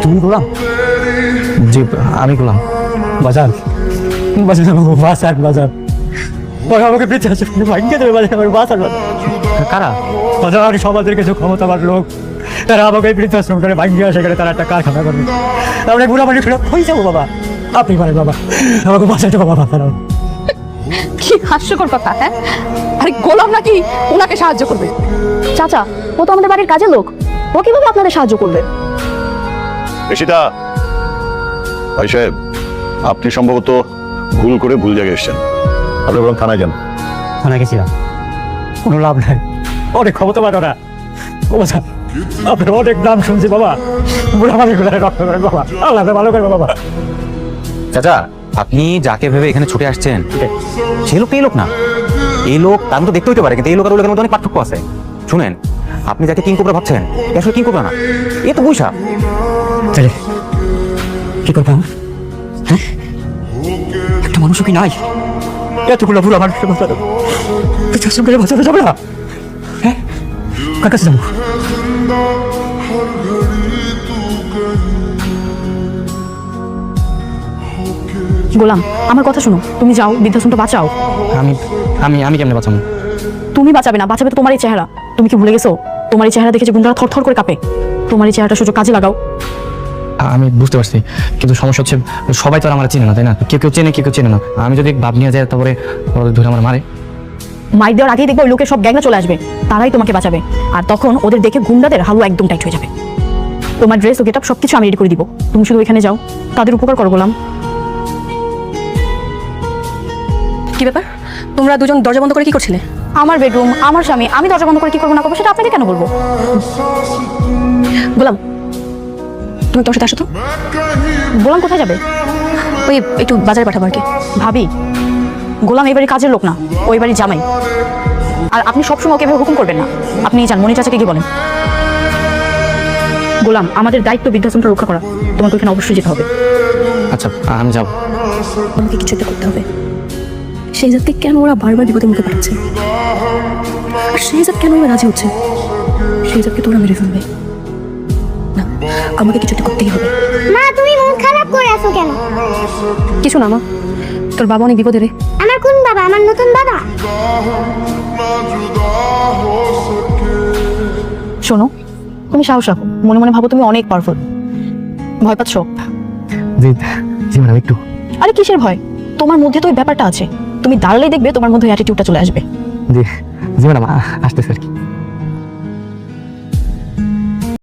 তুমি গোলাম? জি আমি গোলাম। বাজার বাজার বাজার বাজার আমাকে বৃদ্ধাশ্রম ভাঙিয়ে দেবে। বাজার আমার বাজার কারা? বাজার সমাজের কিছু ক্ষমতাবান লোক, তারা আমাকে বৃদ্ধাশ্রম করে ভাঙিয়ে সেখানে তারা একটা কারখানা করবে। আমরা বুড়ামানি ফেরত হয়ে যাবো। বাবা আপনি পারেন, বাবা আমাকে বাঁচাতে বাবা। বাবা কি হাস্যকর কথা। হ্যাঁ, আরে গোলাম নাকি ওনাকে সাহায্য করবে? চাচা, ও তো আমাদের বাড়ির কাজের লোক, ও কিভাবে আপনাদের সাহায্য করবে? ঋষিতা, ভাই সাহেব, আপনি সম্ভবত ভুল করে ভুল জায়গায় এসেছেন। আপনি বরং থানায় যান। থানায় গেছিলাম, কোনো লাভ নাই। অনেক ক্ষমতাবান ওরা। ও বাবা, আপনার অনেক নাম শুনছি বাবা। বুড়ামানি করে রক্ত করেন বাবা, আল্লাহ ভালো করবে বাবা। চাচা, আপনি যাকে ভেবে এখানে ছুটে আসছেন সেই লোক এই লোক না। এই লোক তার মতো দেখতে হইতে পারে, কিন্তু এই লোক আর ওই লোকের মধ্যে অনেক পার্থক্য আছে। শুনেন, আপনি যাকে কিং কোবরা ভাবছেন এ আসলে কিং কোবরা না, এ তো বৈশা। তাহলে কি করবো? হ্যাঁ, একটা মানুষও কি নাই? এতগুলো বুড়া মানুষকে বাঁচানো, বৃদ্ধাশ্রম করে বাঁচানো যাবে না? হ্যাঁ, কার কাছে যাবো? গোলাম, আমার কথা শোনো, তুমি যাও, বৃদ্ধাশ্রমটা বাঁচাও। আমি আমি আমি কেমনে বাঁচাবো? তুমি বাঁচাবে না, বাঁচাবে তো তোমার এই চেহারা। তুমি কি ভুলে গেছো? তোমার এই চেহারা দেখে যে গুন্ডারা থরথর করে কাঁপে। তোমার এই চেহারাটা সুযোগ কাজে লাগাও। আমি বুঝতে পারছি, কিন্তু সমস্যা হচ্ছে সবাই তো আর আমার চেনে না, তাই না? কেউ কেউ চেনে, কেউ কেউ চেনে না। আমি যদি ভাব নিয়ে যাই তারপরে ওরা ধরে আমার মারে। মাইক দেওয়ার আগেই দেখবে ওই লোকের সব গ্যাংরা চলে আসবে, তারাই তোমাকে বাঁচাবে। আর তখন ওদের দেখে গুন্ডাদের হালুয়া একদম টাইট হয়ে যাবে। তোমার ড্রেস ও গেটআপ সবকিছু আমি রেডি করে দিব, তুমি শুধু ওইখানে যাও, তাদের উপকার করো। গোলাম, কি ব্যাপার? তোমরা দুজন দরজা বন্ধ করে কি করছিলে? আমার বেডরুম, আমার স্বামী, আমি দরজা বন্ধ করে কি করবো না করবো সেটা আপনাকে কেন বলবো? গোলাম, তুমি তোর সাথে আসো তো। গোলাম কোথায় যাবে? ওই একটু বাজারে পাঠাবো আর কি। ভাবি, গোলাম এই বাড়ির কাজের লোক না, ওই বাড়ির জামাই। আর আপনি সবসময় ওকে এভাবে হুকুম করবেন না। আপনি যান, মনি চাচাকে কি বলেন। গোলাম, আমাদের দায়িত্ব বৃদ্ধাশ্রমটা রক্ষা করা, তোমাকে ওখানে অবশ্যই যেতে হবে। আচ্ছা, আমি যাবো। আমাকে কিছু একটা করতে হবে। সেই জাতকে কেন ওরা বারবার বিপদের মুখে পাঠাচ্ছে? আর সেই জাত কেন ওরা রাজি হচ্ছে? সেই জাতকে তোরা মেরে ফেলবে না, আমাকে কিছু একটা করতেই হবে। মা, তুমি মন খারাপ করে আছো কেন? কিছু না মা, তোর বাবা অনেক বিপদে রে। আমার কোন বাবা? আমার নতুন বাবা। শোনো, তুমি সাহস রাখো, মনে মনে ভাবো তুমি অনেক পাওয়ারফুল। ভয় পাচ্ছ? জি জি ম্যাডাম, একটু। আরে কিসের ভয়? তোমার মধ্যে তো ওই ব্যাপারটা আছে। তুমি দাঁড়ালেই দেখবে তোমার মধ্যে অ্যাটিটিউডটা চলে আসবে। জি জি ম্যাডাম, আসতেছে আর কি।